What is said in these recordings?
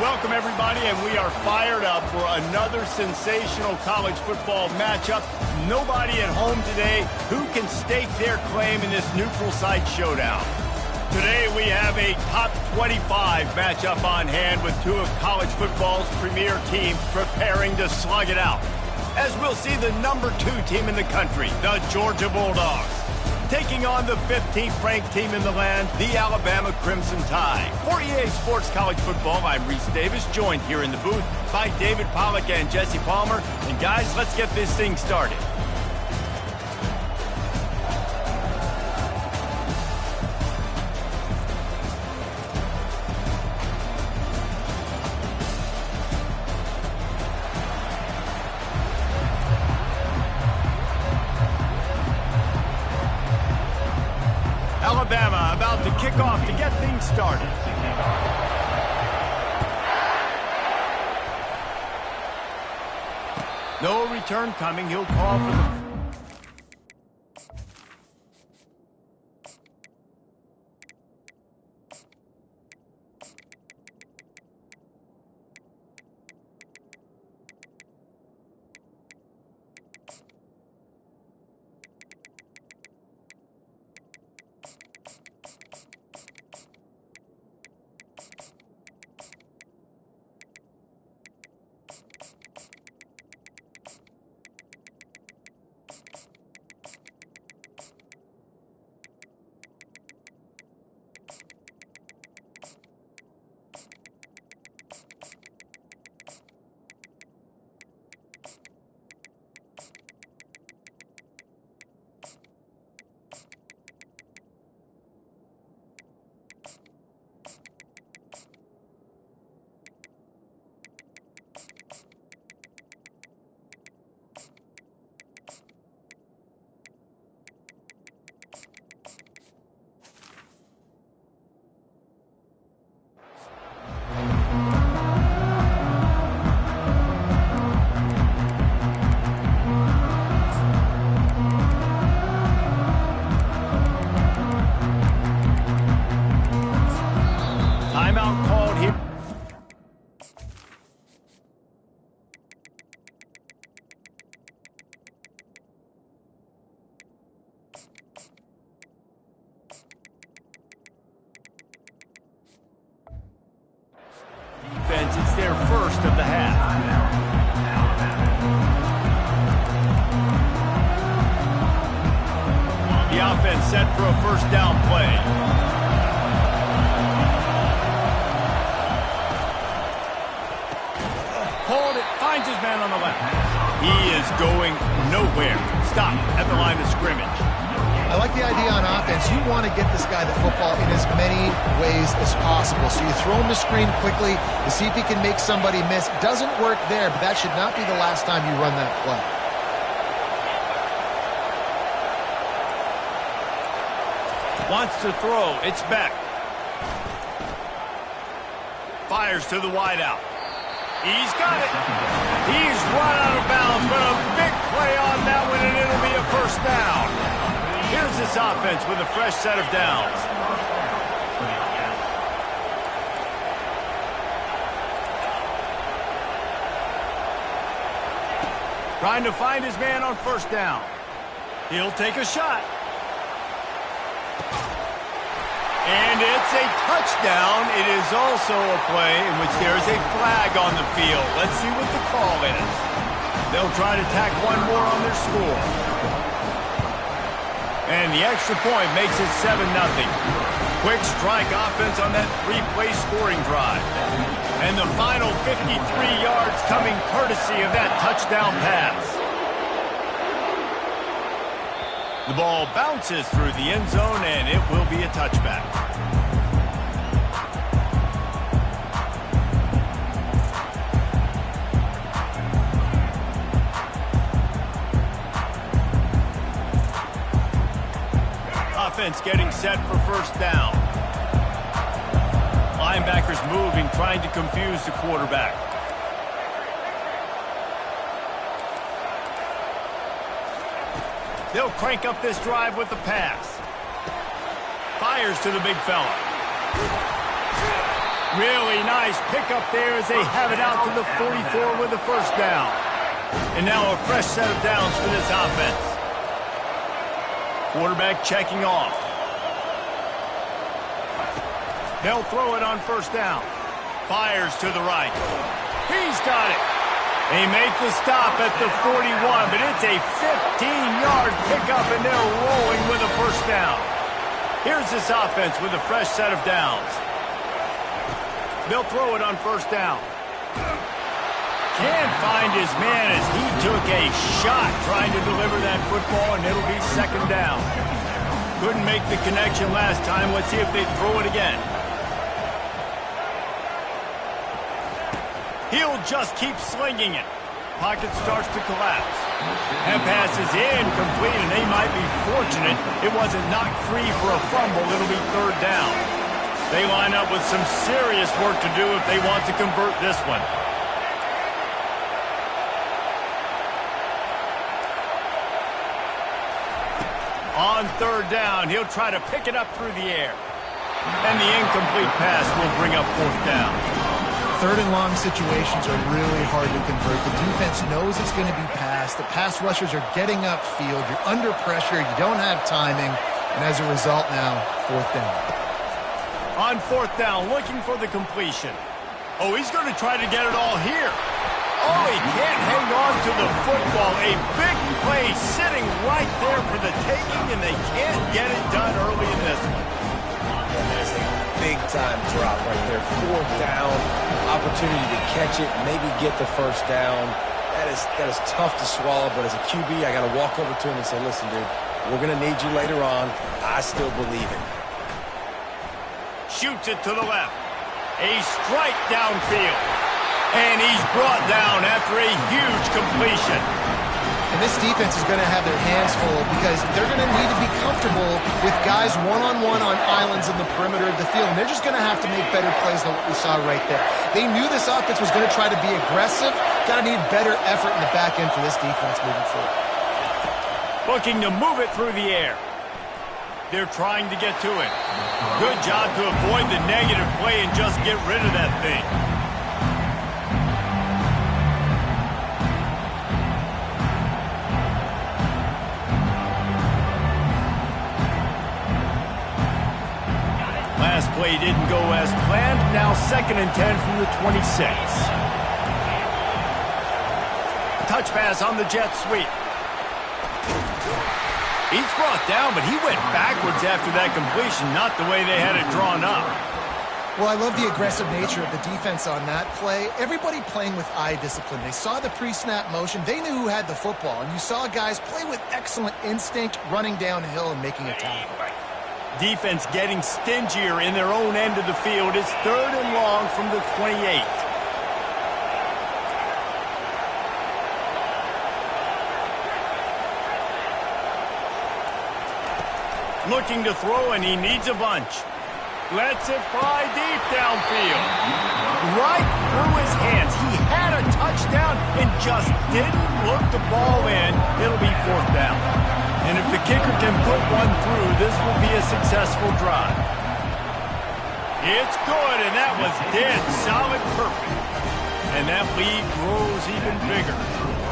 Welcome, everybody, and we are fired up for another sensational college football matchup. Nobody at home today who can stake their claim in this neutral site showdown. Today we have a top 25 matchup on hand with two of college football's premier teams preparing to slug it out. As we'll see the number 2 team in the country, the Georgia Bulldogs, taking on the 15th ranked team in the land, the Alabama Crimson Tide. For EA Sports College Football, I'm Reese Davis, joined here in the booth by David Pollack and Jesse Palmer. And guys, let's get this thing started. Alabama about to kick off to get things started. No return coming. He'll call for the... Timeout called here. Defense, it's their first of the half. The offense set for a first down play. Hold it, finds his man on the left. He is going nowhere. Stop at the line of scrimmage. I like the idea on offense. You want to get this guy the football in as many ways as possible. So you throw him the screen quickly to see if he can make somebody miss. Doesn't work there, but that should not be the last time you run that play. Wants to throw. It's back. Fires to the wideout. He's got it. He's run out of bounds, but a big play on that one, and it'll be a first down. Here's this offense with a fresh set of downs. Trying to find his man on first down. He'll take a shot. And it's a touchdown. It is also a play in which there is a flag on the field. Let's see what the call is. They'll try to tack one more on their score. And the extra point makes it 7-0. Quick strike offense on that 3-play scoring drive. And the final 53 yards coming courtesy of that touchdown pass. The ball bounces through the end zone, and it will be a touchback. Offense getting set for first down. Linebackers moving, trying to confuse the quarterback. They'll crank up this drive with the pass. Fires to the big fella. Really nice pickup there as they have it out to the 44 with the first down. And now a fresh set of downs for this offense. Quarterback checking off. They'll throw it on first down. Fires to the right. He's got it. They make the stop at the 41, but it's a 15-yard pickup, and they're rolling with a first down. Here's this offense with a fresh set of downs. They'll throw it on first down. Can't find his man as he took a shot trying to deliver that football, and it'll be second down. Couldn't make the connection last time. Let's see if they throw it again. He'll just keep slinging it. Pocket starts to collapse. That pass is incomplete, and they might be fortunate it wasn't knocked free for a fumble. It'll be third down. They line up with some serious work to do if they want to convert this one. On third down, he'll try to pick it up through the air. And the incomplete pass will bring up fourth down. Third and long situations are really hard to convert. The defense knows it's going to be passed. The pass rushers are getting upfield. You're under pressure. You don't have timing. And as a result now, fourth down. On fourth down, looking for the completion. Oh, he's going to try to get it all here. Oh, he can't hang on to the football. A big play sitting right there for the taking, and they can't get it done early in this one. And there's a big-time drop right there. Fourth down, opportunity to catch it, maybe get the first down. That is tough to swallow, but as a QB, I got to walk over to him and say, listen, dude, we're going to need you later on. I still believe it. Shoots it to the left. A strike downfield. And he's brought down after a huge completion. And this defense is going to have their hands full because they're going to need to be comfortable with guys one-on-one on islands in the perimeter of the field. And they're just going to have to make better plays than what we saw right there. They knew this offense was going to try to be aggressive. Got to need better effort in the back end for this defense moving forward. Looking to move it through the air. They're trying to get to it. Good job to avoid the negative play and just get rid of that thing. Last play didn't go as planned. Now 2nd and 10 from the 26. Touch pass on the jet sweep. He's brought down, but he went backwards after that completion, not the way they had it drawn up. Well, I love the aggressive nature of the defense on that play. Everybody playing with eye discipline. They saw the pre-snap motion. They knew who had the football, and you saw guys play with excellent instinct, running downhill and making a tackle. Defense getting stingier in their own end of the field. It's 3rd and long from the 28. Looking to throw, and he needs a bunch. Lets it fly deep downfield. Right through his hands. He had a touchdown and just didn't look the ball in. It'll be fourth down. And if the kicker can put one through, this will be a successful drive. It's good, and that was dead solid perfect. And that lead grows even bigger.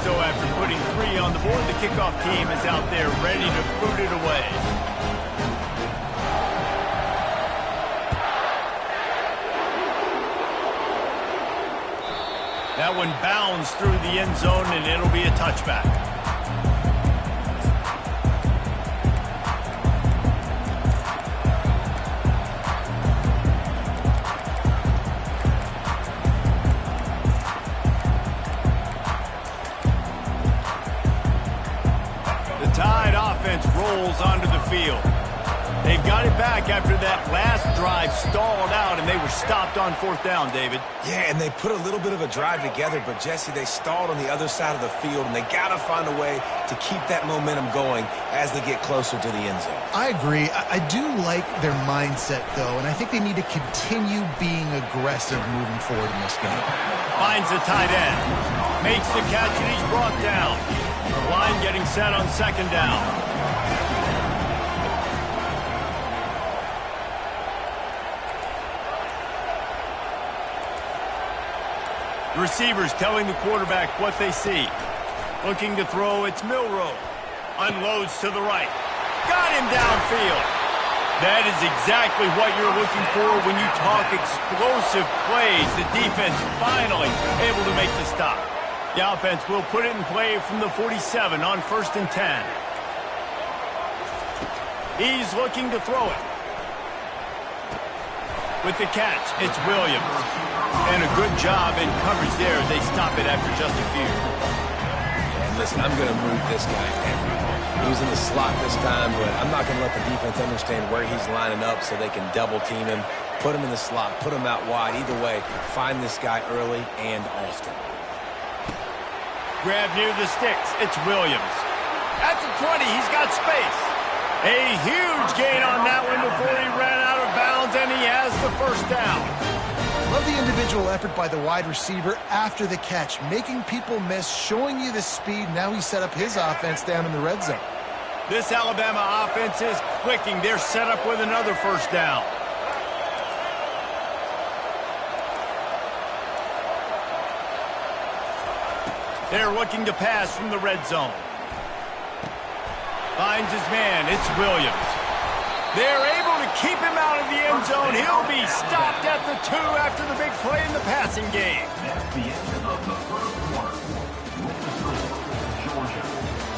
So after putting 3 on the board, the kickoff team is out there ready to boot it away. That one bounds through the end zone, and it'll be a touchback. The Tide offense rolls onto the field. They've got it back after that last drive stalled out, and they were stopped on fourth down, David. Yeah, and they put a little bit of a drive together, but, Jesse, they stalled on the other side of the field, and they got to find a way to keep that momentum going as they get closer to the end zone. I agree. I do like their mindset, though, and I think they need to continue being aggressive moving forward in this game. Finds the tight end. Makes the catch, and he's brought down. The line getting set on 2nd down. The receivers telling the quarterback what they see. Looking to throw, it's Milroe. Unloads to the right. Got him downfield. That is exactly what you're looking for when you talk explosive plays. The defense finally able to make the stop. The offense will put it in play from the 47 on 1st and 10. He's looking to throw it. With the catch, it's Williams. And a good job in coverage there. They stop it after just a few. And listen, I'm going to move this guy everywhere. He was in the slot this time, but I'm not going to let the defense understand where he's lining up so they can double team him, put him in the slot, put him out wide. Either way, find this guy early and often. Grab near the sticks. It's Williams. At the 20, he's got space. A huge gain on that one before he ran out of bounds, and he has the first down. Love the individual effort by the wide receiver after the catch, making people miss, showing you the speed. Now he set up his offense down in the red zone. This Alabama offense is clicking. They're set up with another first down. They're looking to pass from the red zone. Finds his man. It's Williams. They're able to keep him out of the end zone. He'll be stopped at the 2 after the big play in the passing game. That's the end of the first quarter. With the score, Georgia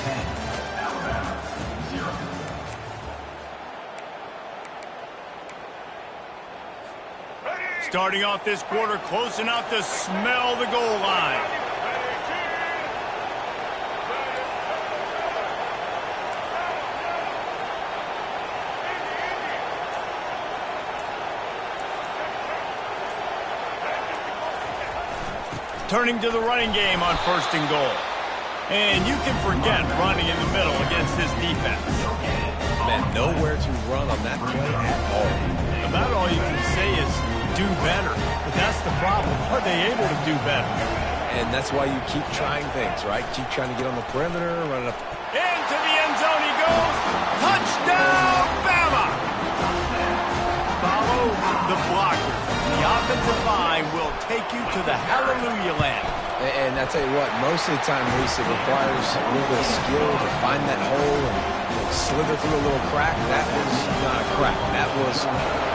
10, Alabama 0. Starting off this quarter close enough to smell the goal line. Turning to the running game on 1st and goal. And you can forget running in the middle against this defense. Man, nowhere to run on that play at all. About all you can say is do better. But that's the problem. Are they able to do better? And that's why you keep trying things, right? Keep trying to get on the perimeter, run it up. Into the end zone he goes. Touchdown, Bama! Follow the blocker. The offensive line will take you to the hallelujah land. And I tell you what, most of the time, Reese, it requires a little bit of skill to find that hole and slither through a little crack. That was not a crack. That was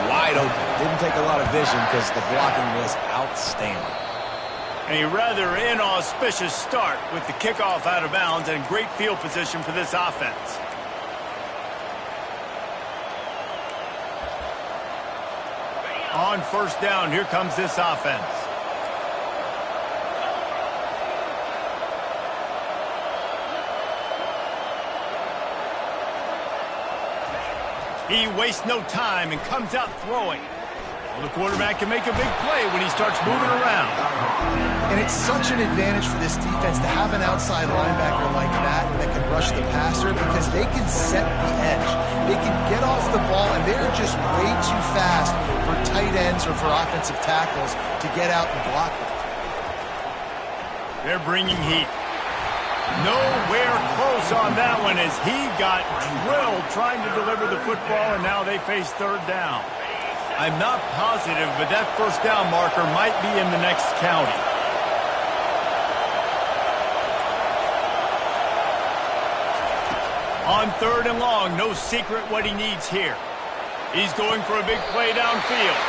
wide open. Didn't take a lot of vision because the blocking was outstanding. A rather inauspicious start with the kickoff out of bounds and great field position for this offense. On 1st down, here comes this offense. He wastes no time and comes out throwing. Well, the quarterback can make a big play when he starts moving around. And it's such an advantage for this defense to have an outside linebacker like that can rush the passer because they can set the edge. They can get off the ball, and they're just way too fast for tight ends or for offensive tackles to get out and block them. They're bringing heat. Nowhere close on that one as he got drilled trying to deliver the football, and now they face 3rd down. I'm not positive, but that 1st down marker might be in the next county. On 3rd and long, no secret what he needs here. He's going for a big play downfield.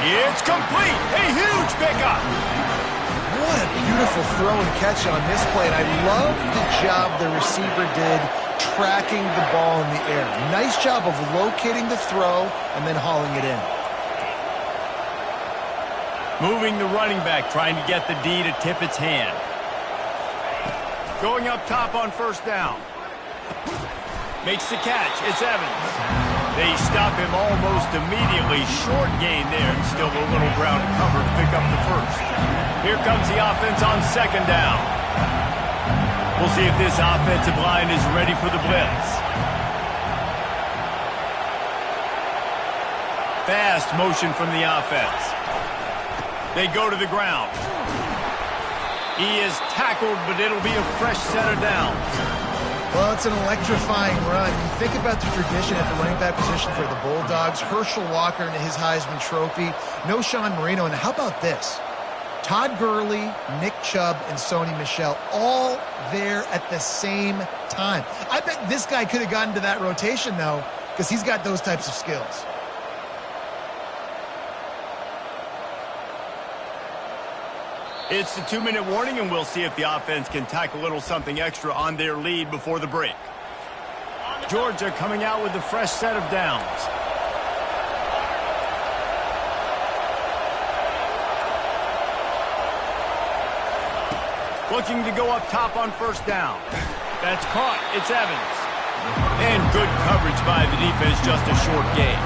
It's complete. A huge pickup. What a beautiful throw and catch on this play. And I love the job the receiver did tracking the ball in the air. Nice job of locating the throw and then hauling it in. Moving the running back, trying to get the D to tip its hand. Going up top on 1st down. Makes the catch. It's Evans. They stop him almost immediately. Short gain there, and still a little ground to cover to pick up the 1st. Here comes the offense on 2nd down. We'll see if this offensive line is ready for the blitz. Fast motion from the offense. They go to the ground. He is tackled, but it'll be a fresh set of downs. Well, it's an electrifying run. You think about the tradition at the running back position for the Bulldogs. Herschel Walker and his Heisman Trophy. No Sean Marino. And how about this? Todd Gurley, Nick Chubb, and Sony Michel all there at the same time. I bet this guy could have gotten to that rotation, though, because he's got those types of skills. It's the 2-minute warning, and we'll see if the offense can tack a little something extra on their lead before the break. Georgia coming out with a fresh set of downs. Looking to go up top on first down. That's caught. It's Evans. And good coverage by the defense, just a short gain.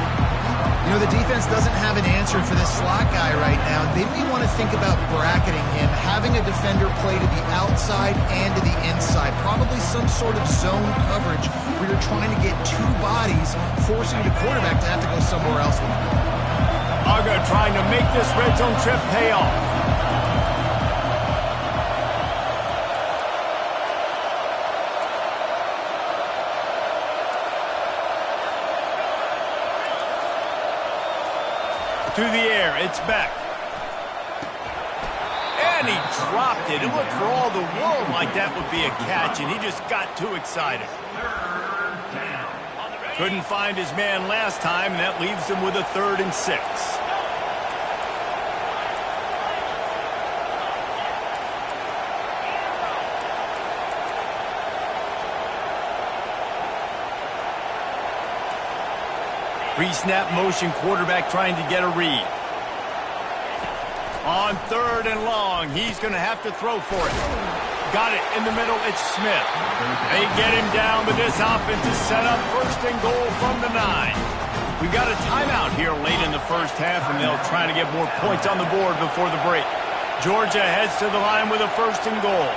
You know, the defense doesn't have an answer for this slot guy right now. They may want to think about bracketing him, having a defender play to the outside and to the inside. Probably some sort of zone coverage where you're trying to get two bodies, forcing the quarterback to have to go somewhere else with him. Uga trying to make this red zone trip pay off. To the air, it's Beck. And he dropped it. It looked for all the world like that would be a catch, and he just got too excited. Couldn't find his man last time, and that leaves him with a 3rd and 6. Pre-snap motion, quarterback trying to get a read. On 3rd and long, he's going to have to throw for it. Got it in the middle, it's Smith. They get him down, but this offense is set up 1st and goal from the 9. We've got a timeout here late in the first half, and they'll try to get more points on the board before the break. Georgia heads to the line with a 1st and goal.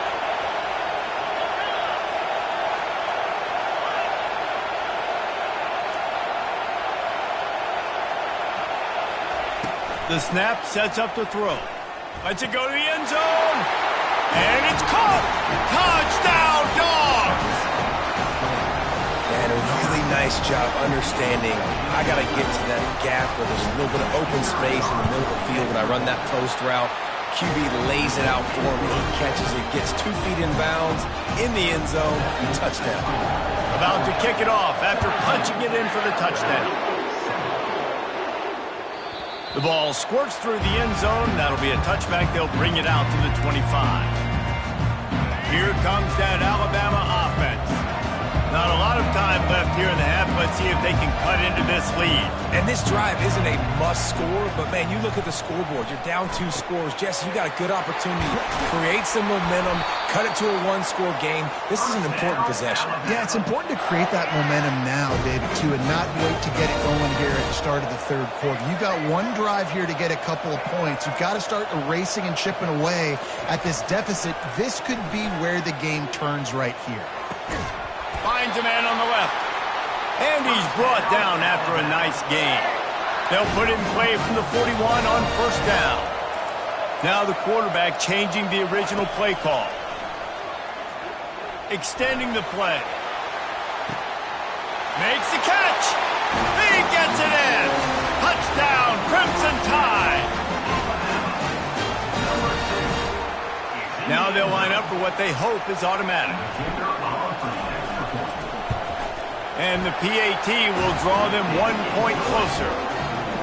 The snap sets up the throw. Lets it go to the end zone. And it's caught. Touchdown, Dogs! And a really nice job understanding I got to get to that gap where there's a little bit of open space in the middle of the field when I run that post route. QB lays it out for me. He catches it, gets 2 feet in bounds, in the end zone, touchdown. About to kick it off after punching it in for the touchdown. The ball squirts through the end zone. That'll be a touchback. They'll bring it out to the 25. Here comes that Alabama offense. Not a lot of time left here in the half. Let's see if they can cut into this lead. And this drive isn't a must score, but, man, you look at the scoreboard. You're down 2 scores. Jesse, you got a good opportunity to create some momentum, cut it to a 1-score game. This is an important possession. Yeah, it's important to create that momentum now, David, too, and not wait to get it going here at the start of the 3rd quarter. You've got one drive here to get a couple of points. You've got to start erasing and chipping away at this deficit. This could be where the game turns right here. Finds a man on the left. And he's brought down after a nice gain. They'll put it in play from the 41 on 1st down. Now the quarterback changing the original play call. Extending the play. Makes the catch. He gets it in. Touchdown, Crimson Tide. Now they'll line up for what they hope is automatic. And the PAT will draw them 1 point closer.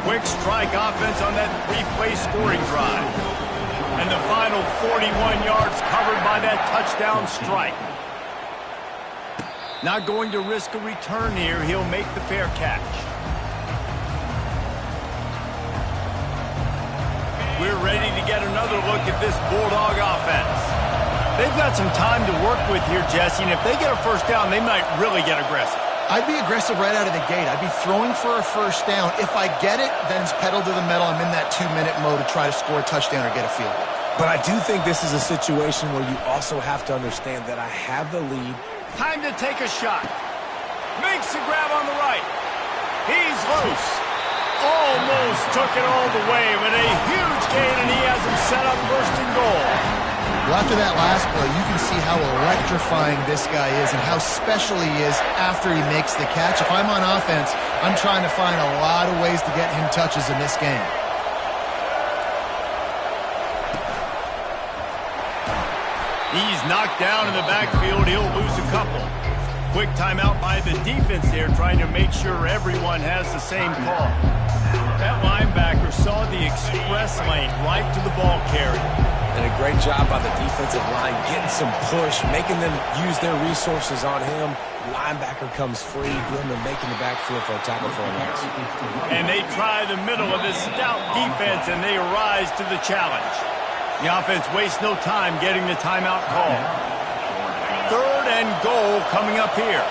Quick strike offense on that 3-play scoring drive. And the final 41 yards covered by that touchdown strike. Not going to risk a return here. He'll make the fair catch. We're ready to get another look at this Bulldog offense. They've got some time to work with here, Jesse, and if they get a 1st down, they might really get aggressive. I'd be aggressive right out of the gate. I'd be throwing for a 1st down. If I get it, then it's pedal to the metal. I'm in that 2-minute mode to try to score a touchdown or get a field goal. But I do think this is a situation where you also have to understand that I have the lead. Time to take a shot. Makes the grab on the right. He's loose. Almost took it all the way, but a huge gain, and he has him set up 1st and goal. Well, after that last play, you can see how electrifying this guy is and how special he is after he makes the catch. If I'm on offense, I'm trying to find a lot of ways to get him touches in this game. He's knocked down in the backfield. He'll lose a couple. Quick timeout by the defense there, trying to make sure everyone has the same call. That linebacker saw the express lane right to the ball carrier. And a great job by the defensive line, getting some push, making them use their resources on him. Linebacker comes free, Grumman making the backfield for a tackle for a loss. And they try the middle of this stout defense, and they rise to the challenge. The offense wastes no time getting the timeout call. 3rd and goal coming up here.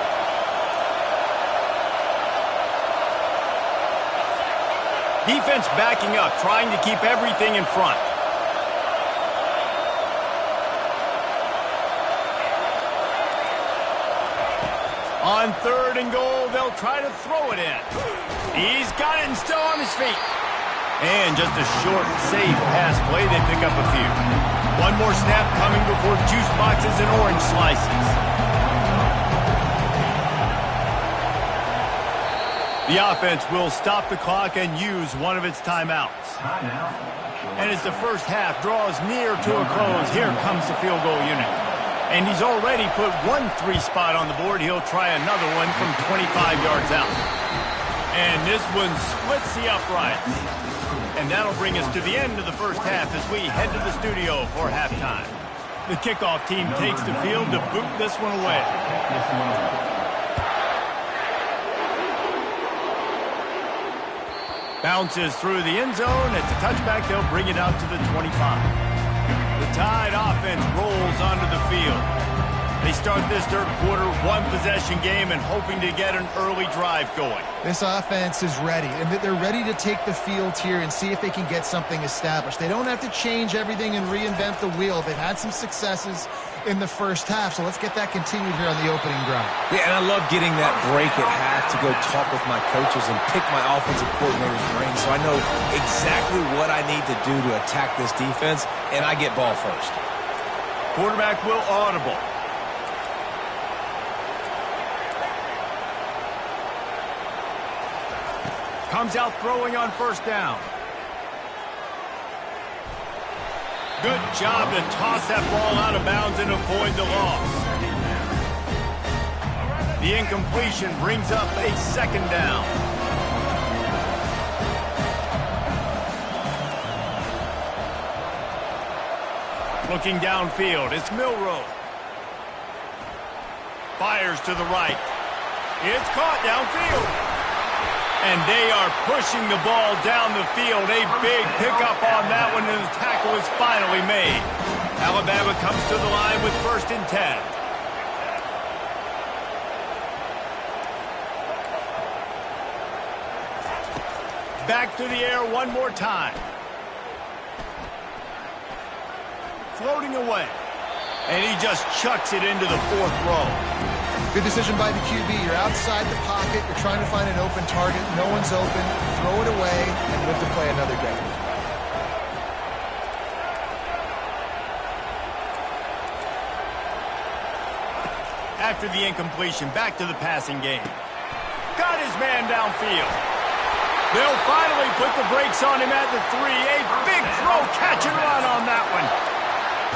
Defense backing up, trying to keep everything in front. On 3rd and goal, they'll try to throw it in. He's got it and still on his feet. And just a short, safe pass play, they pick up a few. One more snap coming before juice boxes and orange slices. The offense will stop the clock and use one of its timeouts. And as the first half draws near to a close, here comes the field goal unit. And he's already put 1 3 spot on the board. He'll try another one from 25 yards out. And this one splits the uprights. And that'll bring us to the end of the first half as we head to the studio for halftime. The kickoff team takes the field to boot this one away. Bounces through the end zone. It's a touchback. They'll bring it out to the 25. The Tide offense rolls onto the field. They start this 3rd quarter, 1-possession game, and hoping to get an early drive going. This offense is ready, and they're ready to take the field here and see if they can get something established. They don't have to change everything and reinvent the wheel. They've had some successes in the first half, so let's get that continued here on the opening drive. Yeah, and I love getting that break at half to go talk with my coaches and pick my offensive coordinator's brain so I know exactly what I need to do to attack this defense, and I get ball first. Quarterback will audible. Comes out throwing on 1st down. Good job to toss that ball out of bounds and avoid the loss. The incompletion brings up a 2nd down. Looking downfield, it's Milroe. Fires to the right. It's caught downfield. And they are pushing the ball down the field. A big pickup on that one, and the tackle is finally made. Alabama comes to the line with 1st and 10. Back to the air one more time. Floating away. And he just chucks it into the 4th row. Good decision by the QB. You're outside the pocket. You're trying to find an open target. No one's open. Throw it away and live to play another day. After the incompletion, back to the passing game. Got his man downfield. They'll finally put the brakes on him at the 3. A big throw, catch and run on that one.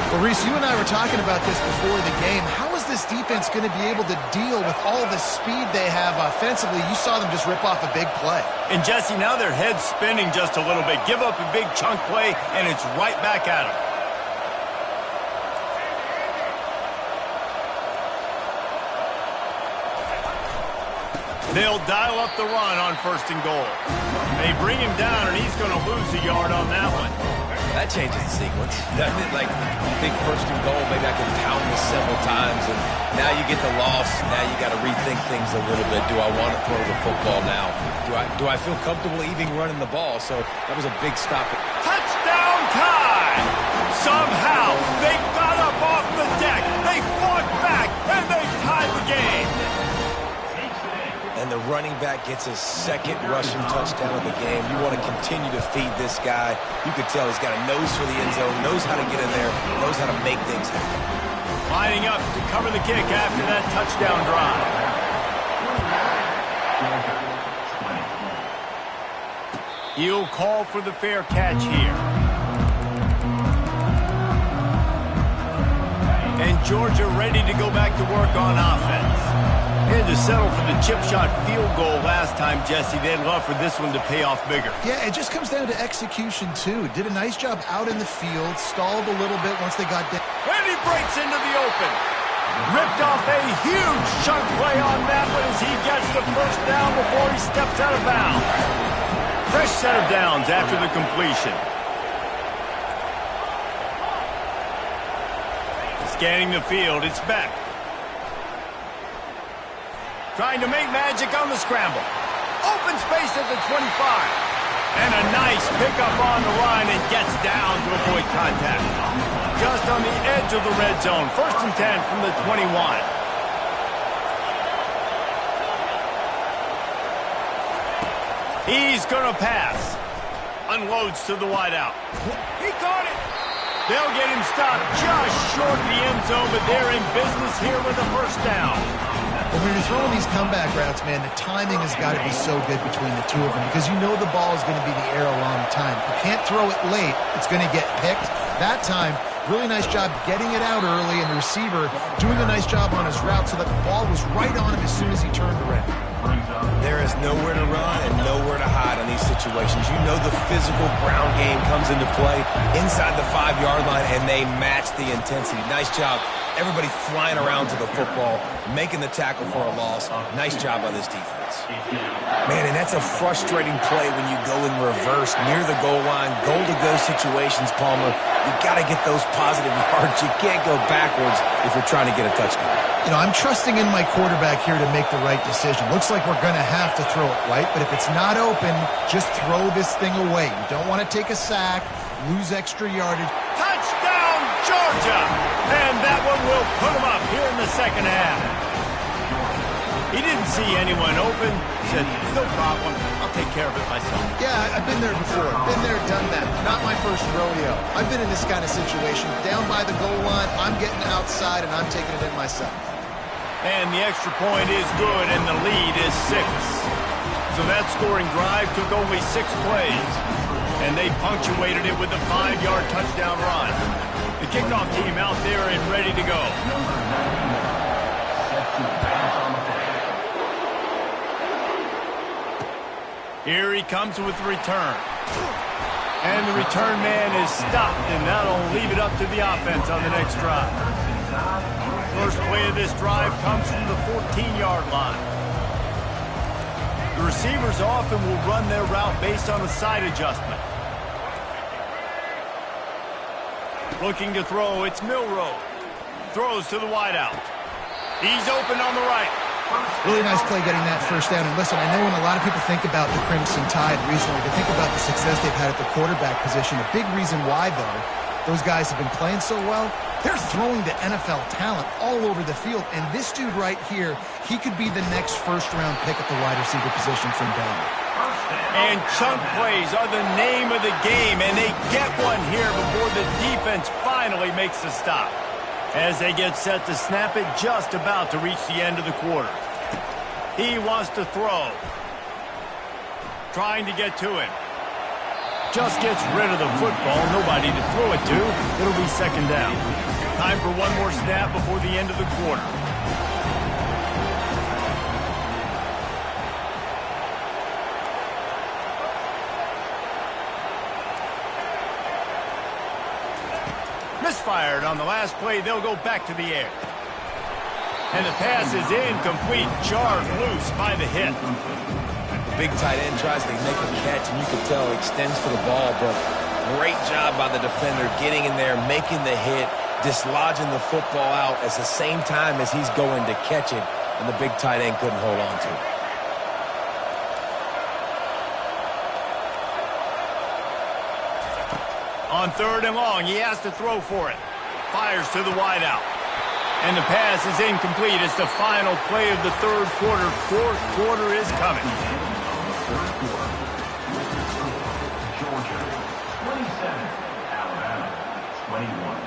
Well, Reese, you and I were talking about this before the game. How is this defense going to be able to deal with all the speed they have offensively? You saw them just rip off a big play. And, Jesse, now their head's spinning just a little bit. Give up a big chunk play, and it's right back at them. They'll dial up the run on 1st and goal. They bring him down, and he's going to lose a yard on that one. That changes the sequence, doesn't it? Like, you think 1st and goal, maybe I can pound this several times, and now you get the loss. Now you got to rethink things a little bit. Do I want to throw the football now? Do I feel comfortable even running the ball? So that was a big stop. Touchdown Tide! Somehow they got up off the deck. They fought back, and they tied the game. And the running back gets his 2nd rushing touchdown of the game. You want to continue to feed this guy. You can tell he's got a nose for the end zone, knows how to get in there, knows how to make things happen. Lining up to cover the kick after that touchdown drive. He'll call for the fair catch here. And Georgia ready to go back to work on offense. They had to settle for the chip shot field goal last time, Jesse. They'd love for this one to pay off bigger. Yeah, it just comes down to execution, too. Did a nice job out in the field, stalled a little bit once they got down. And he breaks into the open. Ripped off a huge chunk play on that one as he gets the first down before he steps out of bounds. Fresh set of downs after the completion. Scanning the field, it's Beck. Trying to make magic on the scramble. Open space at the 25. And a nice pickup on the line and gets down to avoid contact. Just on the edge of the red zone. 1st and 10 from the 21. He's going to pass. Unloads to the wideout. He caught it. They'll get him stopped just short of the end zone, but they're in business here with a first down. When you're throwing these comeback routes, man, the timing has got to be so good between the two of them because you know the ball is going to be in the air a long time. You can't throw it late. It's going to get picked. That time, really nice job getting it out early, and the receiver doing a nice job on his route so that the ball was right on him as soon as he turned around. There is nowhere to run and nowhere to hide on these situations. You know the physical ground game comes into play inside the 5-yard line, and they match the intensity. Nice job. Everybody flying around to the football, making the tackle for a loss. Nice job by this defense. Man, and that's a frustrating play when you go in reverse near the goal line. Goal-to-go situations, Palmer. You got to get those positive yards. You can't go backwards if you're trying to get a touchdown. You know, I'm trusting in my quarterback here to make the right decision. Looks like we're going to have to throw it, right? But if it's not open, just throw this thing away. You don't want to take a sack, lose extra yardage. Touchdown, Georgia! And that one will put him up here in the second half. He didn't see anyone open. Said, no problem. I'll take care of it myself. Yeah, I've been there before. Been there, done that. Not my first rodeo. I've been in this kind of situation. Down by the goal line, I'm getting outside, and I'm taking it in myself. And the extra point is good, and the lead is 6. So that scoring drive took only 6 plays. And they punctuated it with a 5-yard touchdown run. The kickoff team out there and ready to go. Here he comes with the return. And the return man is stopped, and that'll leave it up to the offense on the next drive. First play of this drive comes from the 14-yard line. The receivers often will run their route based on a side adjustment. Looking to throw, it's Milroe. Throws to the wideout. He's open on the right. Really nice play getting that first down. And listen, I know when a lot of people think about the Crimson Tide recently, they think about the success they've had at the quarterback position. A big reason why, though, those guys have been playing so well, they're throwing to NFL talent all over the field. And this dude right here, he could be the next first-round pick at the wide receiver position from Bama. And chunk plays are the name of the game, and they get one here before the defense finally makes the stop. As they get set to snap it, just about to reach the end of the quarter. He wants to throw. Trying to get to him. Just gets rid of the football. Nobody to throw it to. It'll be second down. Time for one more snap before the end of the quarter. Misfired on the last play. They'll go back to the air. And the pass is incomplete. Jarred loose by the hit. The big tight end tries to make a catch, and you can tell he extends for the ball, but great job by the defender getting in there, making the hit, dislodging the football out at the same time as he's going to catch it, and the big tight end couldn't hold on to it. On 3rd and long, he has to throw for it. Fires to the wideout. And the pass is incomplete. It's the final play of the 3rd quarter. 4th quarter is coming. Georgia 27, Alabama 21.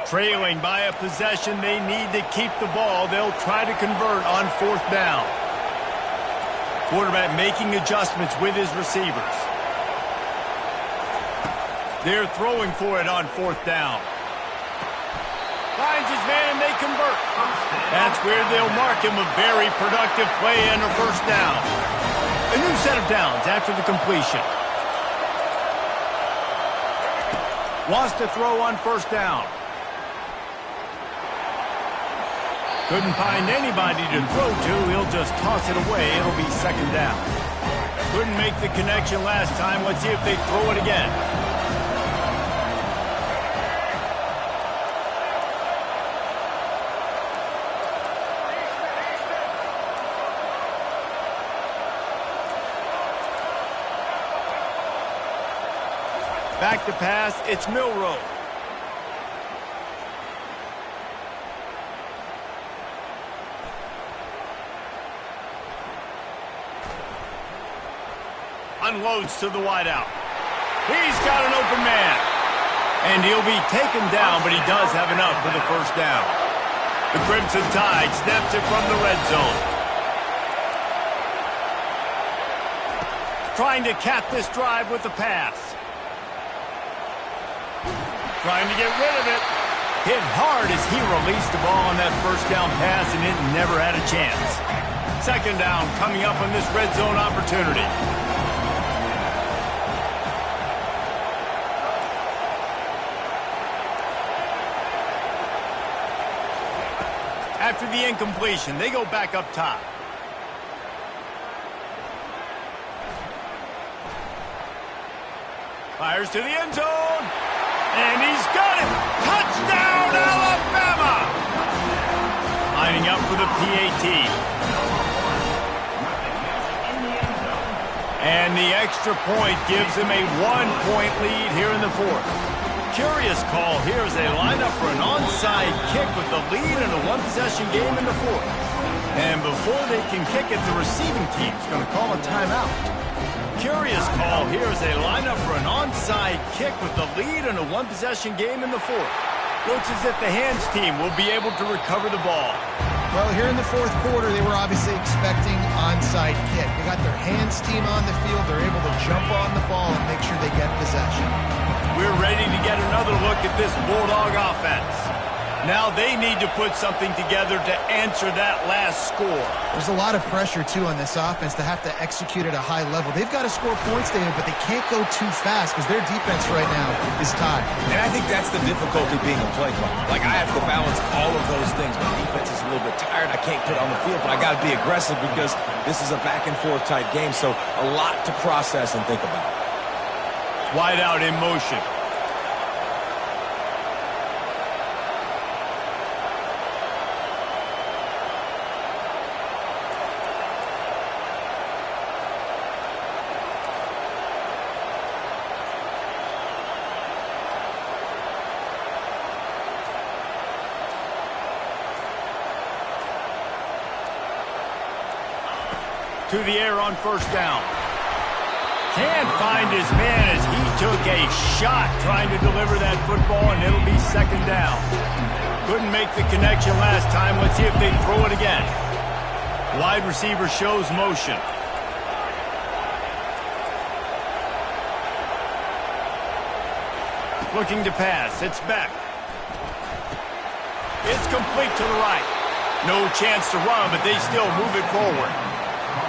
Trailing by a possession, they need to keep the ball. They'll try to convert on 4th down. Quarterback making adjustments with his receivers. They're throwing for it on 4th down. Finds his man, and they convert. That's where they'll mark him a very productive play and a 1st down. A new set of downs after the completion. Wants to throw on 1st down. Couldn't find anybody to throw to. He'll just toss it away. It'll be 2nd down. Couldn't make the connection last time. Let's see if they throw it again. Back to pass, it's Milroe. Unloads to the wideout. He's got an open man. And he'll be taken down, but he does have enough for the 1st down. The Crimson Tide snaps it from the red zone. Trying to cap this drive with the pass. Trying to get rid of it. Hit hard as he released the ball on that 1st down pass, and it never had a chance. 2nd down coming up on this red zone opportunity. After the incompletion, they go back up top. Fires to the end zone. And he's got it! Touchdown, Alabama! Lining up for the PAT. And the extra point gives him a 1-point lead here in the 4th. Curious call here as they line up for an onside kick with the lead in a 1-possession game in the 4th. And before they can kick it, the receiving team's going to call a timeout. Curious call here as they line up for an onside kick with the lead in a 1-possession game in the 4th. Looks as if the hands team will be able to recover the ball. Well, here in the 4th quarter, they were obviously expecting onside kick. They got their hands team on the field. They're able to jump on the ball and make sure they get possession. We're ready to get another look at this Bulldog offense. Now they need to put something together to answer that last score. There's a lot of pressure, too, on this offense to have to execute at a high level. They've got to score points, David, but they can't go too fast because their defense right now is tied. And I think that's the difficulty being a play caller. Like, I have to balance all of those things. My defense is a little bit tired. I can't put on the field, but I got to be aggressive because this is a back-and-forth type game, so a lot to process and think about. Wide out in motion. To the air on 1st down. Can't find his man as he took a shot trying to deliver that football, and it'll be 2nd down. Couldn't make the connection last time. Let's see if they throw it again. Wide receiver shows motion. Looking to pass. It's Beck. It's complete to the right. No chance to run, but they still move it forward.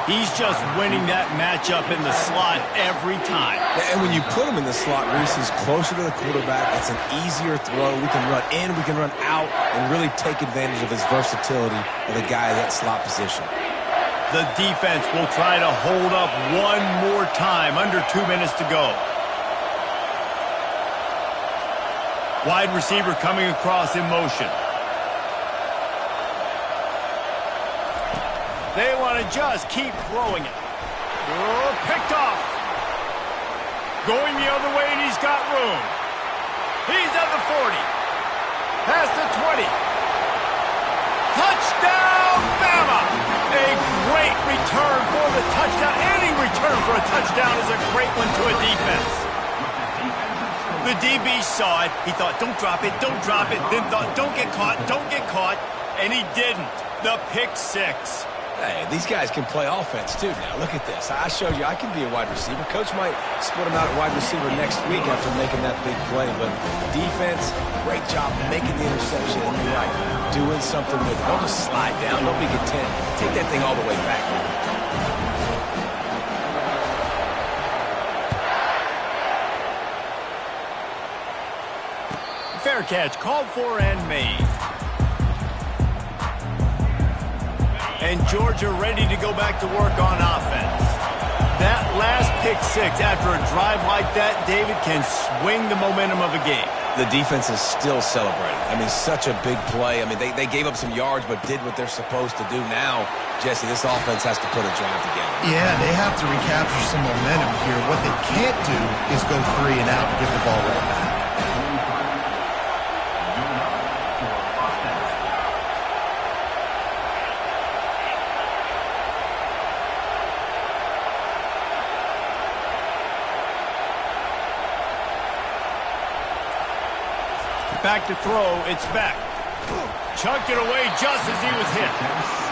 He's just winning that matchup in the slot every time. And when you put him in the slot, Reese is closer to the quarterback. It's an easier throw. We can run in, we can run out, and really take advantage of his versatility of the guy in that slot position. The defense will try to hold up one more time. Under 2 minutes to go. Wide receiver coming across in motion. They want to just keep throwing it. Oh, picked off. Going the other way, and he's got room. He's at the 40. Past the 20. Touchdown, Bama! A great return for the touchdown. Any return for a touchdown is a great one to a defense. The DB saw it. He thought, don't drop it, don't drop it. Then thought, don't get caught, and he didn't. The pick six. Hey, these guys can play offense, too, now. Look at this. I showed you I can be a wide receiver. Coach might split him out at wide receiver next week after making that big play. But defense, great job making the interception. And you're right, doing something with it. Don't just slide down. Don't be content. Take that thing all the way back. Fair catch, called for and made. And Georgia ready to go back to work on offense. That last pick six after a drive like that, David, can swing the momentum of a game. The defense is still celebrating. I mean, such a big play. I mean, they gave up some yards but did what they're supposed to do. Now, Jesse, this offense has to put a drive together. Yeah, they have to recapture some momentum here. What they can't do is go 3 and out and get the ball right back. Back to throw, it's back. Chucked it away just as he was hit.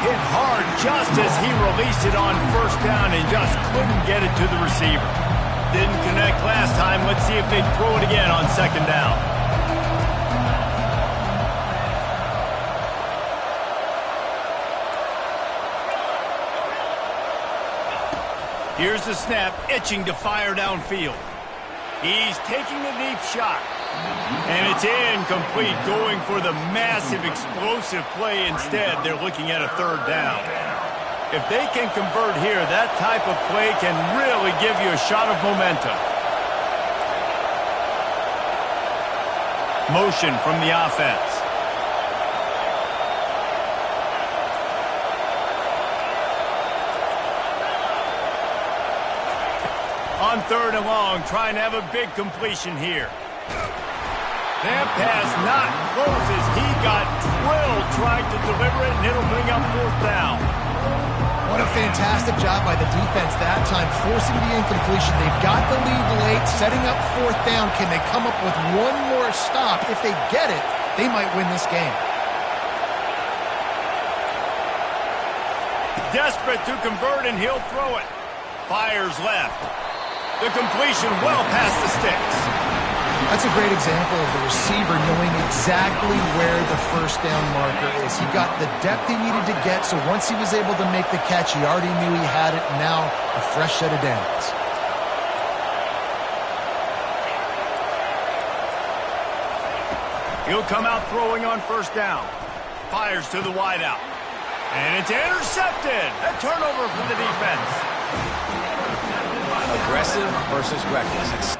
Hit hard just as he released it on first down and just couldn't get it to the receiver. Didn't connect last time. Let's see if they throw it again on second down. Here's the snap, itching to fire downfield. He's taking a deep shot. And it's incomplete, going for the massive explosive play instead. They're looking at a third down. If they can convert here, that type of play can really give you a shot of momentum. Motion from the offense. On third and long, trying to have a big completion here. That pass not close as he got drilled trying to deliver it, and it'll bring up fourth down. What a fantastic job by the defense that time, forcing the incompletion. They've got the lead late, setting up fourth down. Can they come up with one more stop? If they get it, they might win this game. Desperate to convert, and he'll throw it. Fires left. The completion well past the sticks. That's a great example of the receiver knowing exactly where the first down marker is. He got the depth he needed to get, so once he was able to make the catch, he already knew he had it. Now, a fresh set of downs. He'll come out throwing on first down. Fires to the wideout. And it's intercepted. A turnover for the defense. Aggressive versus reckless.